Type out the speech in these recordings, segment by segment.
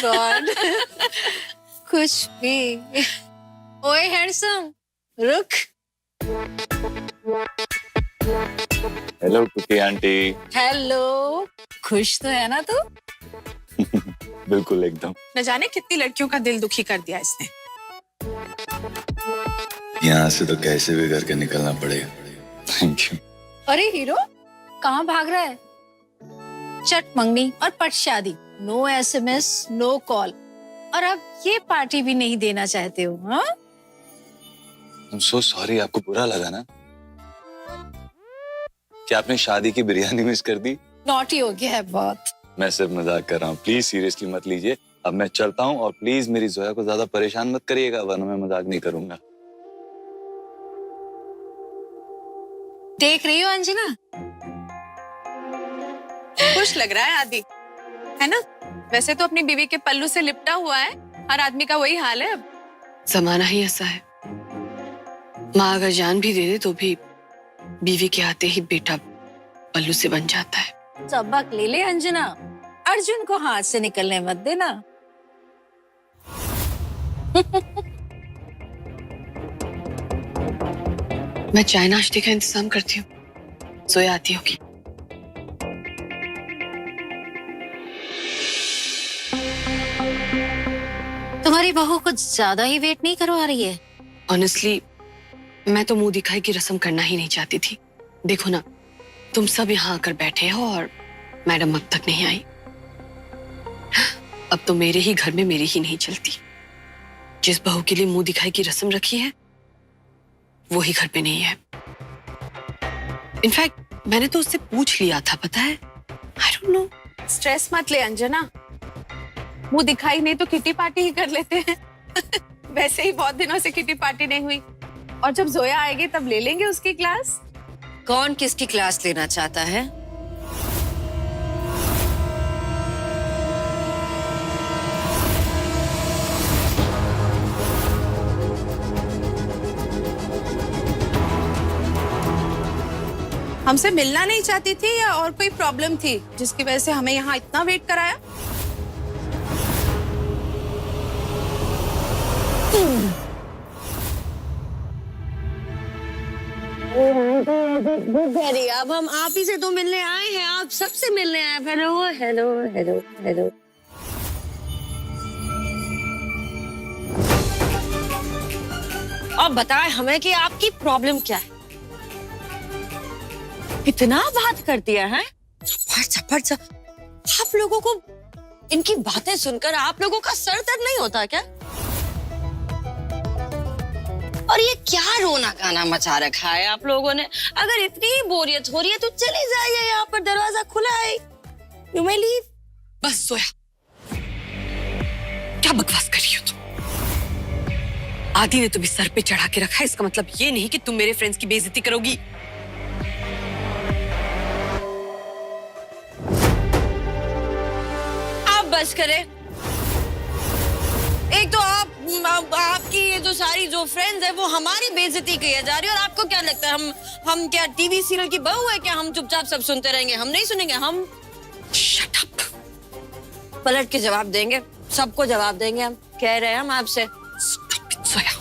God. कुछ भी। ओए हैंडसम, रुक। Hello cookie aunty. हेलो, खुश तो है ना तू? बिल्कुल एकदम। न जाने कितनी लड़कियों का दिल दुखी कर दिया इसने। यहाँ से तो कैसे भी करके निकलना पड़ेगा। Thank you. अरे हीरो, कहाँ भाग रहा है? चट मंगनी और पट शादी, नो एसएमएस, नो कॉल, और अब ये पार्टी भी नहीं देना चाहते हो? हाँ? I'm so sorry, आपको बुरा लगा ना? क्या आपने शादी की बिरयानी मिस कर दी? नॉटी हो गया है बहुत। मैं सिर्फ मजाक कर रहा हूँ, प्लीज सीरियसली मत लीजिए। अब मैं चलता हूँ और प्लीज मेरी जोया को ज्यादा परेशान मत करिएगा, वरना मैं मजाक नहीं करूंगा। देख रही हो अंजना? खुश लग रहा है आदि, है ना? वैसे तो अपनी बीवी के पल्लू से लिपटा हुआ है, हर आदमी का वही हाल है अब। जमाना ही ऐसा है। माँ अगर जान भी दे दे तो भी बीवी के आते ही बेटा पल्लू से बन जाता है। सबक ले ले अंजना, अर्जुन को हाथ से निकलने मत देना। मैं चाय नाश्ते का इंतजाम करती हूँ, सोया आती होगी। तुम्हारी बहू कुछ ज्यादा ही वेट नहीं करवा रही है? ऑनेस्टली मैं तो मुंह दिखाई की रस्म करना ही नहीं चाहती थी। देखो ना, तुम सब यहाँ आकर बैठे हो और मैडम अब तक नहीं आई। अब तो मेरे ही घर में मेरी ही नहीं चलती। जिस बहू के लिए मुंह दिखाई की रस्म रखी है वो ही घर पे नहीं है। इनफैक्ट मैंने तो उससे पूछ लिया था, पता है? I don't know. स्ट्रेस मत ले अंजना, मुंह दिखाई नहीं तो किटी पार्टी ही कर लेते हैं। वैसे ही बहुत दिनों से किटी पार्टी नहीं हुई, और जब जोया आएगी तब ले लेंगे उसकी क्लास। कौन किसकी क्लास लेना चाहता है? हमसे मिलना नहीं चाहती थी या और कोई प्रॉब्लम थी जिसकी वजह से हमें यहाँ इतना वेट कराया? अब हम आप ही से तो मिलने आए हैं, आप सबसे मिलने आए। Hello hello hello hello. अब बताएं हमें कि आपकी प्रॉब्लम क्या है? इतना बात कर दिया है? आप लोगों को इनकी बातें सुनकर आप लोगों का सर दर्द नहीं होता क्या? और ये क्या रोना गाना मचा रखा है आप लोगों ने? अगर इतनी ही बोरियत हो रही है तो चले जाइए, यहाँ पर दरवाजा खुला है। You may leave. बस सोया, क्या बकवास कर रही हो तुम? आदि ने तुम्हें सर पे चढ़ा के रखा है, इसका मतलब ये नहीं कि तुम मेरे फ्रेंड्स की बेइज्जती करोगी। आप बस करें। एक तो आपकी ये जो सारी जो फ्रेंड्स है वो हमारी बेइज्जती किए जा रही है, और आपको क्या लगता है हम क्या टीवी सीरियल की बहू है क्या? हम चुपचाप सब सुनते रहेंगे? हम नहीं सुनेंगे। हम शट अप। पलट के जवाब देंगे, सबको जवाब देंगे। हम कह रहे हैं हम आपसे। Stop it soya.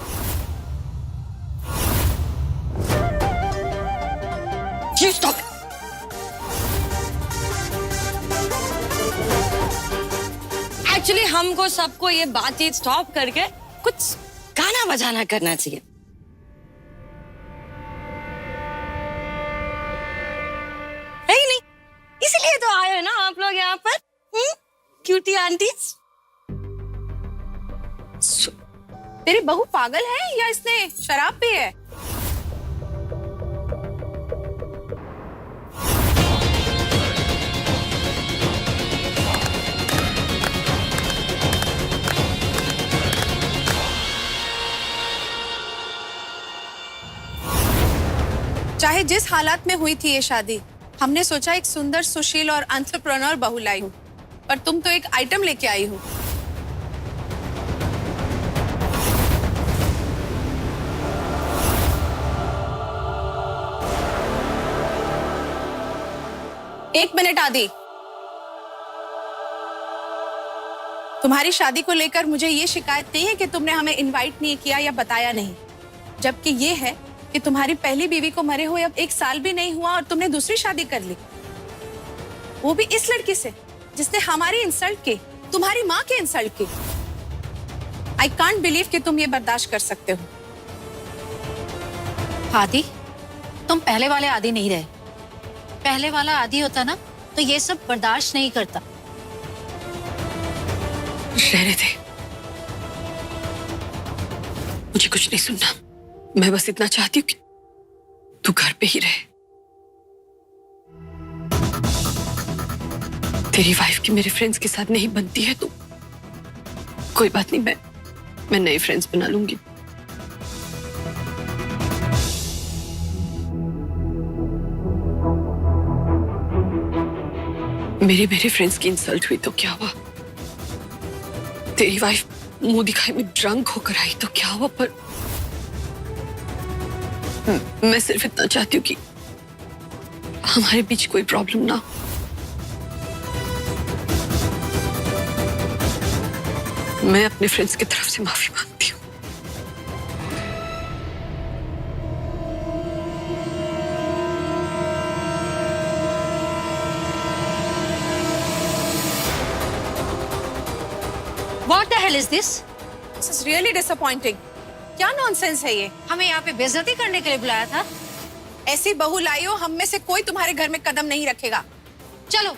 You stop. Actually हमको सबको ये बातचीत स्टॉप करके कुछ गाना बजाना करना चाहिए। है ही नहीं, इसीलिए तो आए हैं ना आप लोग यहाँ पर, क्यूटी आंटीज। तेरी बहू पागल है या इसने शराब पी है? चाहे जिस हालात में हुई थी ये शादी, हमने सोचा एक सुंदर, सुशील और एंटरप्रेन्योर बहू लाई हूं, पर तुम तो एक आइटम लेके आई हो। एक मिनट आदि, तुम्हारी शादी को लेकर मुझे ये शिकायत नहीं है कि तुमने हमें इनवाइट नहीं किया या बताया नहीं, जबकि ये है कि तुम्हारी पहली बीवी को मरे हुए अब 1 साल भी नहीं हुआ और तुमने दूसरी शादी कर ली, वो भी इस लड़की से जिसने हमारी इंसल्ट की, तुम्हारी माँ की इंसल्ट की। आई कांट बिलीव कि तुम ये बर्दाश्त कर सकते हो। आदि, तुम पहले वाले आदि नहीं रहे। पहले वाला आदि होता ना तो ये सब बर्दाश्त नहीं करता। रहने दे, मुझे कुछ नहीं सुनना। मैं बस इतना चाहती हूँ कि तू घर पे ही रहे। तेरी वाइफ की मेरे फ्रेंड्स के साथ नहीं बनती है तो कोई बात नहीं, मैं नए फ्रेंड्स बना लूंगी। मेरे फ्रेंड्स की इंसल्ट हुई तो क्या हुआ? तेरी वाइफ मुंह दिखाई में ड्रंक होकर आई तो क्या हुआ? पर मैं सिर्फ इतना चाहती हूँ कि हमारे बीच कोई प्रॉब्लम ना हो। मैं अपने फ्रेंड्स की तरफ से माफी मांगती हूँ। What the hell is this? This is really disappointing. क्या नॉनसेंस है ये? हमें यहाँ पे बेइज्जती करने के लिए बुलाया था। ऐसी बहू लाई हो, हम में से कोई तुम्हारे घर में कदम नहीं रखेगा। चलो।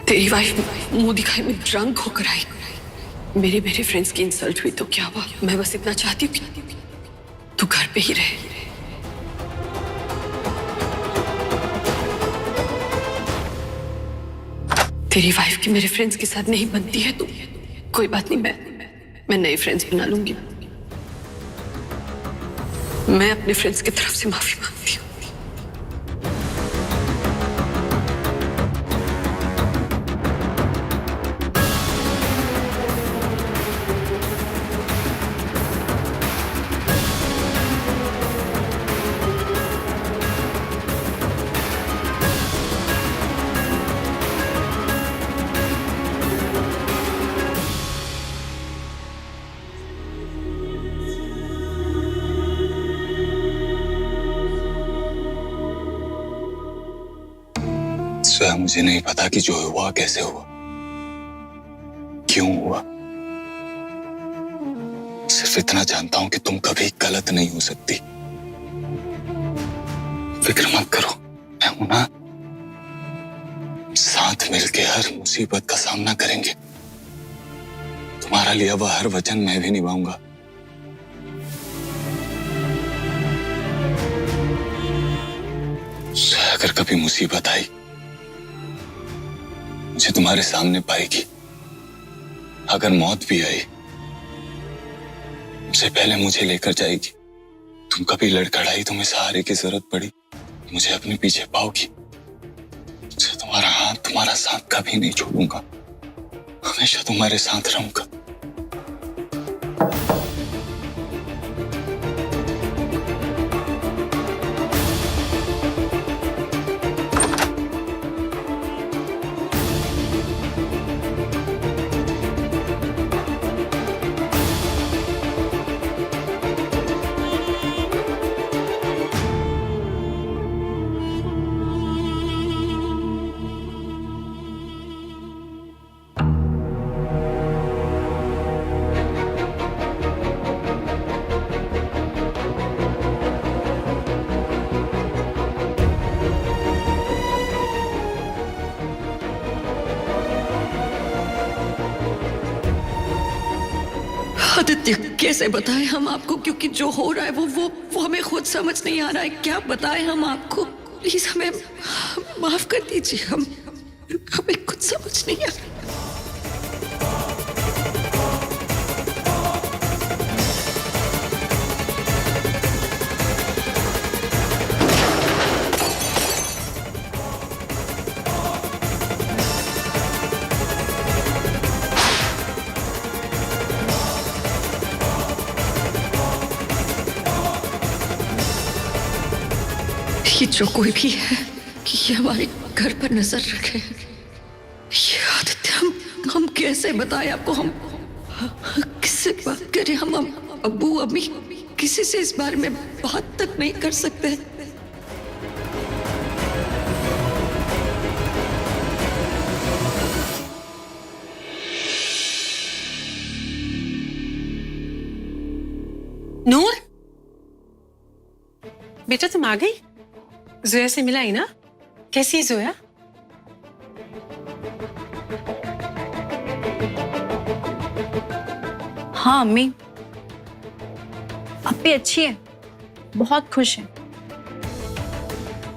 तेरी वाइफ मुंह दिखाई में ड्रंक होकर आई। मेरे फ्रेंड्स की इंसल्ट हुई तो क्या हुआ? मैं बस इतना चाहती हूँ कि तू घर पे ही रहे। तेरी वाइफ की मेरे फ्रेंड्स के साथ नहीं बनती है तो कोई बात नहीं, मैं नए फ्रेंड्स बना लूंगी। मैं अपने फ्रेंड्स की तरफ से माफी मांगती हूँ। स्वयं मुझे नहीं पता कि जो हुआ कैसे हुआ, क्यों हुआ। सिर्फ इतना जानता हूं कि तुम कभी गलत नहीं हो सकती। फिक्र मत करो, मैं हूं ना। साथ मिलके हर मुसीबत का सामना करेंगे। तुम्हारा लिया हुआ हर वचन मैं भी निभाऊंगा। अगर कभी मुसीबत आई, मुझे तुम्हारे सामने पाएगी। अगर मौत भी आई, उससे पहले मुझे लेकर जाएगी। तुम कभी लड़खड़ाई, तुम्हें सहारे की जरूरत पड़ी, मुझे अपने पीछे पाओगी। मुझे तुम्हारा हाथ, तुम्हारा साथ कभी नहीं छोड़ूंगा। हमेशा तुम्हारे साथ रहूंगा। आदित्य कैसे बताएं हम आपको, क्योंकि जो हो रहा है वो हमें खुद समझ नहीं आ रहा है। क्या बताएं हम आपको? प्लीज हमें माफ कर दीजिए, हमें कुछ समझ नहीं आ रहा। ये जो कोई भी है कि ये हमारे घर पर नजर रखे, ये आदित्य हम कैसे बताएं आपको? हम किससे बात करें? हम अब्बू अम्मी किसी से इस बारे में बात तक नहीं कर सकते। नूर, बेटा तुम आ गई? जोया से मिलाई ना? कैसी है जोया? हाँ अम्मी, अप्पी अच्छी है, बहुत खुश है।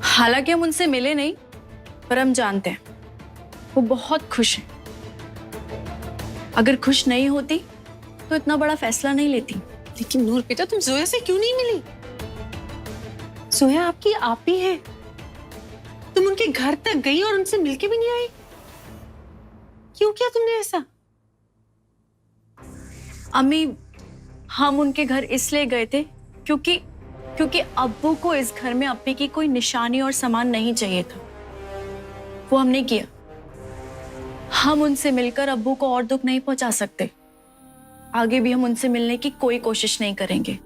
हालांकि हम उनसे मिले नहीं, पर हम जानते हैं वो बहुत खुश है। अगर खुश नहीं होती तो इतना बड़ा फैसला नहीं लेती। लेकिन नूर बेटा, तुम जोया से क्यों नहीं मिली? जोया आपकी आप ही है। तुम उनके घर तक गई और उनसे मिलके भी नहीं आई। क्यों किया तुमने ऐसा? अम्मी, हम उनके घर इसलिए गए थे क्योंकि अब्बू को इस घर में अप्पी की कोई निशानी और सामान नहीं चाहिए था। वो हमने किया। हम उनसे मिलकर अब्बू को और दुख नहीं पहुंचा सकते। आगे भी हम उनसे मिलने की कोई कोशिश नहीं करेंगे।